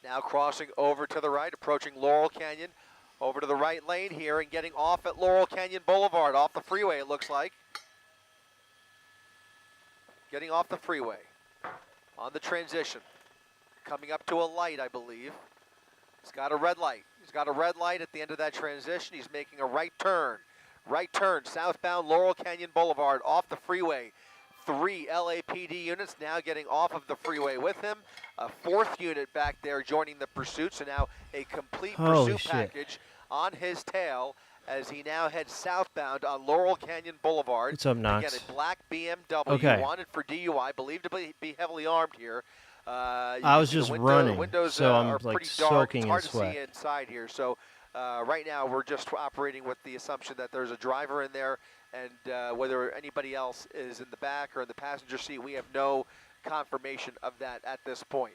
Now crossing over to the right, approaching Laurel Canyon, over to the right lane here and getting off at Laurel Canyon Boulevard, off the freeway it looks like. Getting off the freeway on the transition. Coming up to a light, I believe. He's got a red light. He's got a red light at the end of that transition. He's making a right turn. Right turn, southbound Laurel Canyon Boulevard, off the freeway. 3 LAPD units now getting off of the freeway with him. A 4th unit back there joining the pursuit. So now a complete pursuit package on his tail as he now heads southbound on Laurel Canyon Boulevard. What's up, Knox? Again, a black BMW wanted for DUI, believed to be heavily armed here. I was just running, windows, so I'm are like pretty dark. soaking It's hard in to sweat. see inside here. So right now we're just operating with the assumption that there's a driver in there, and whether anybody else is in the back or in the passenger seat, we have no confirmation of that at this point.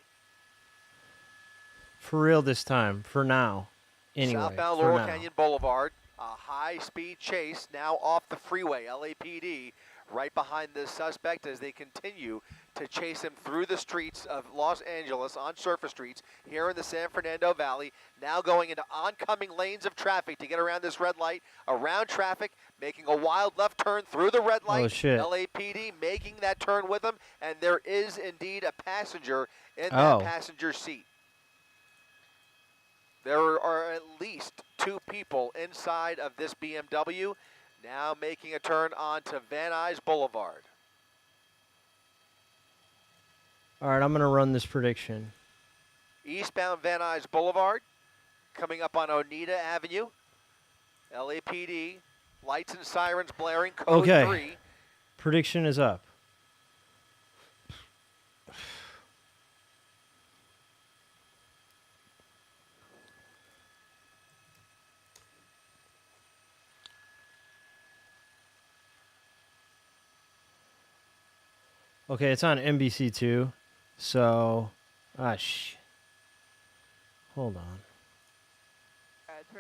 For real this time, for now. Anyway, Southbound for Laurel now. Canyon Boulevard, a high-speed chase now off the freeway. LAPD right behind this suspect as they continue to chase him through the streets of Los Angeles on surface streets here in the San Fernando Valley, now going into oncoming lanes of traffic to get around this red light, around traffic, making a wild left turn through the red light. Oh, shit. LAPD making that turn with him, and there is indeed a passenger in that passenger seat. There are at least 2 people inside of this BMW, now making a turn onto Van Nuys Boulevard. All right, I'm going to run this prediction. Eastbound Van Nuys Boulevard, coming up on Oneida Avenue. LAPD, lights and sirens blaring, code 3. Prediction is up. Okay, it's on NBC2, so, hold on.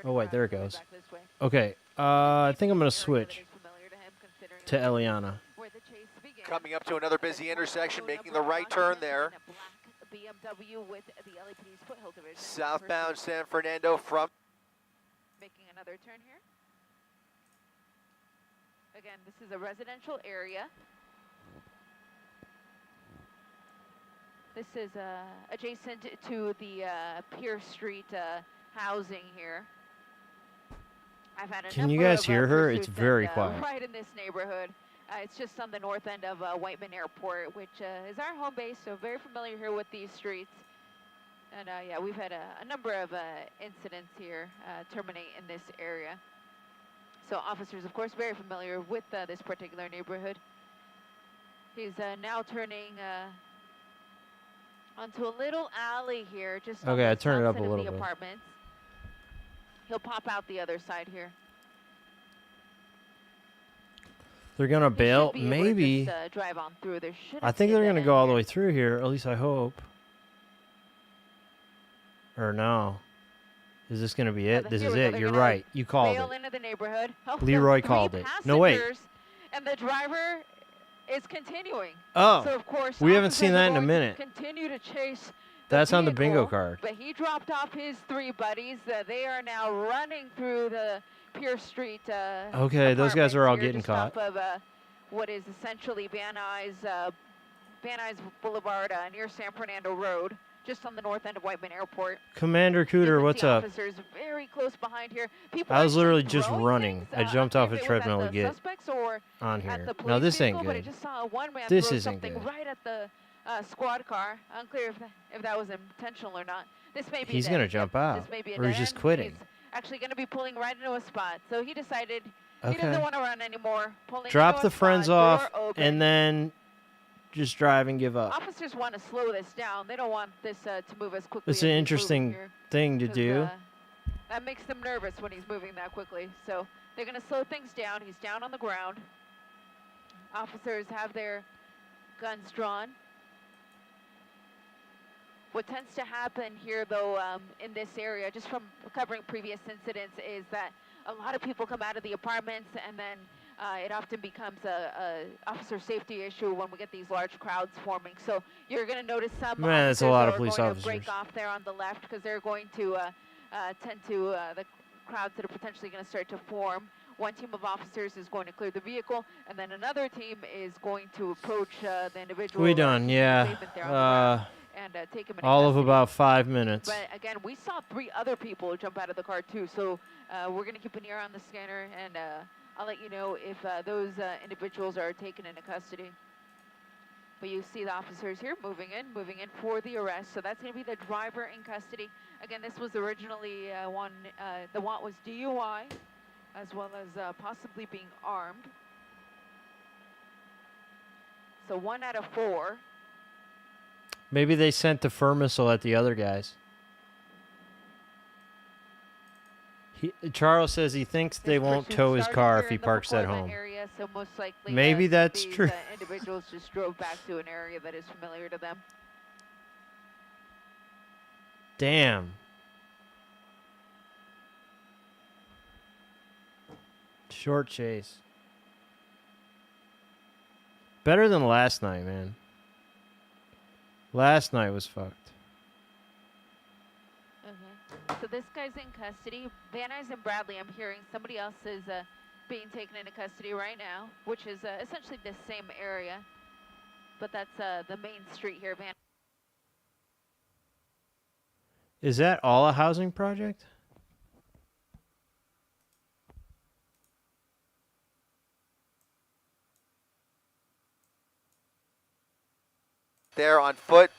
Oh, wait, there it goes. Okay, I think I'm going to switch to Eliana. Coming up to another busy intersection, making the right turn there. Southbound San Fernando from. Making another turn here. Again, this is a residential area. This is adjacent to the Pierce Street housing here. I've had a Can you guys hear her? It's very quiet. Right in this neighborhood. It's just on the north end of Whiteman Airport, which is our home base, so very familiar here with these streets. And yeah, we've had a number of incidents here terminate in this area. So officers, of course, very familiar with this particular neighborhood. He's now turning onto a little alley here, just on Okay, I the turned it south up a side of little the bit. apartments. He'll pop out the other side here. They're going to He bail? should be able to Maybe. just, drive on through. There shouldn't I think be a they're dead going to end go all the here. way through here, at least I hope. Or no. Is this going to be it? then This here is we go. it. They're You're gonna right. You called bail it. into the neighborhood. Oh, Leroy three called it. No, wait. passengers, And the driver is continuing. Oh, So of course, we haven't seen officers are that in a going to minute. Continue to chase. That's on the bingo vehicle, card. But he dropped off his 3 buddies. They are now running through the Pierce Street. Okay, those guys are all apartments here getting just caught. Off of what is essentially Van Nuys Boulevard near San Fernando Road, just on the north end of Whiteman Airport. Commander Cooter, You can what's see up? Officers very close behind here. People I was actually literally just throwing running. things. I jumped off a if it was at treadmill the to get suspects or on at here. the No, police this ain't vehicle, But I good. just saw one man This throw isn't something good. right at the squad car. Unclear if that was intentional or not. This may be. He's going to jump out, This may be a or he's dead just end. quitting. He's actually going to be pulling right into a spot. So he decided he Okay. doesn't want to run anymore. Pulling Drop into the a friends spot, off, door open. and then just drive and give up. Officers want to slow this down. They don't want this to move as quickly. It's as an he's moving interesting here. thing to 'Cause, do. That makes them nervous when he's moving that quickly. So they're going to slow things down. He's down on the ground. Officers have their guns drawn. What tends to happen here, though, in this area, just from covering previous incidents, is that a lot of people come out of the apartments and then it often becomes a officer safety issue when we get these large crowds forming. So you're going to notice some Man, that's a officers lot of are police going officers. to break off there on the left because they're going to tend to the crowds that are potentially going to start to form. One team of officers is going to clear the vehicle, and then another team is going to approach the individual. We done, yeah. And take him in All of custody. about 5 minutes. But again, we saw 3 other people jump out of the car too, so we're going to keep an ear on the scanner, and I'll let you know if those individuals are taken into custody. But you see the officers here moving in for the arrest. So that's going to be the driver in custody. Again, this was originally the want was DUI, as well as possibly being armed. So 1 out of 4. Maybe they sent the fur missile at the other guys. Charles says he thinks they won't tow his car if he parks at home. Area, so most likely, maybe that's these, true. Individuals just drove back to an area that is familiar to them. Damn. Short chase. Better than last night, man. Last night was fucked. Okay. So this guy's in custody. Van Nuys and Bradley, I'm hearing somebody else is being taken into custody right now, which is essentially the same area. But that's the main street here, Van. Is that all a housing project? There on foot,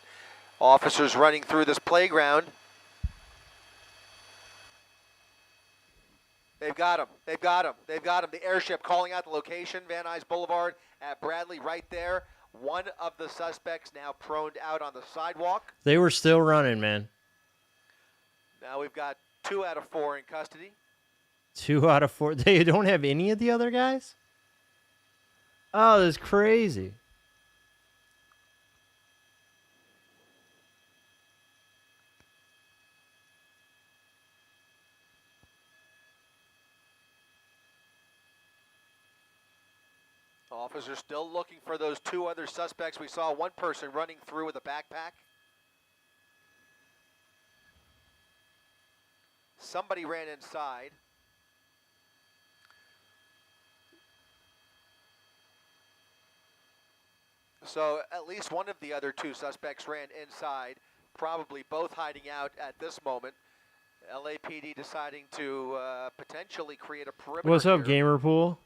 officers running through this playground. They've got him. They've got him. They've got him. The airship calling out the location, Van Nuys Boulevard at Bradley, right there. One of the suspects now proned out on the sidewalk. They were still running, man. Now we've got 2 out of 4 in custody. 2 out of 4. They don't have any of the other guys? Oh, that's crazy. Officers still looking for those 2 other suspects. We saw one person running through with a backpack. Somebody ran inside. So at least one of the other 2 suspects ran inside, probably both hiding out at this moment. LAPD deciding to potentially create a perimeter. What's up, here. Gamerpool?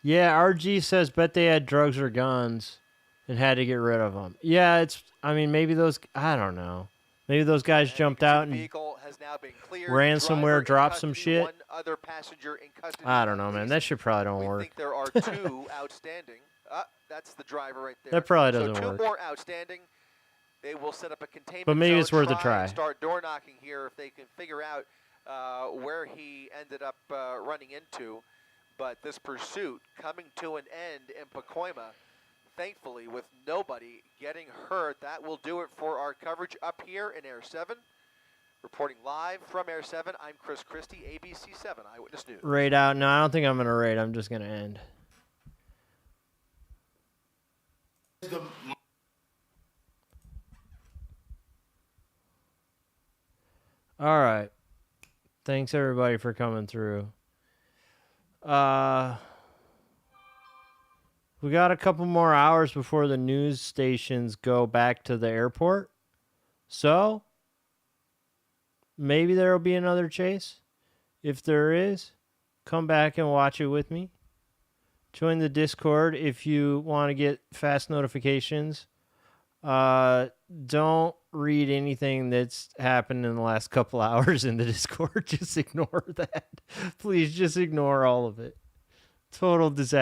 Yeah, RG says bet they had drugs or guns and had to get rid of them. Yeah, I mean, maybe those, I don't know. Maybe those guys jumped out and vehicle has now been cleared. ran somewhere, dropped custody, some shit. One other passenger in custody. I don't know, man. That shit probably don't work. We think there are 2 outstanding. That's the driver right there. That probably doesn't so work. 2 more outstanding. They will set up a containment But maybe zone, it's worth a try. Start door knocking here if they can figure out where he ended up running into. But this pursuit coming to an end in Pacoima, thankfully, with nobody getting hurt. That will do it for our coverage up here in Air 7. Reporting live from Air 7, I'm Chris Christie, ABC 7 Eyewitness News. Raid out. No, I don't think I'm going to raid. I'm just going to end. All right. Thanks, everybody, for coming through. We got a couple more hours before the news stations go back to the airport. So, maybe there will be another chase. If there is, come back and watch it with me. Join the Discord if you want to get fast notifications. Don't read anything that's happened in the last couple hours in the Discord. Just ignore that. Please just ignore all of it. Total disaster.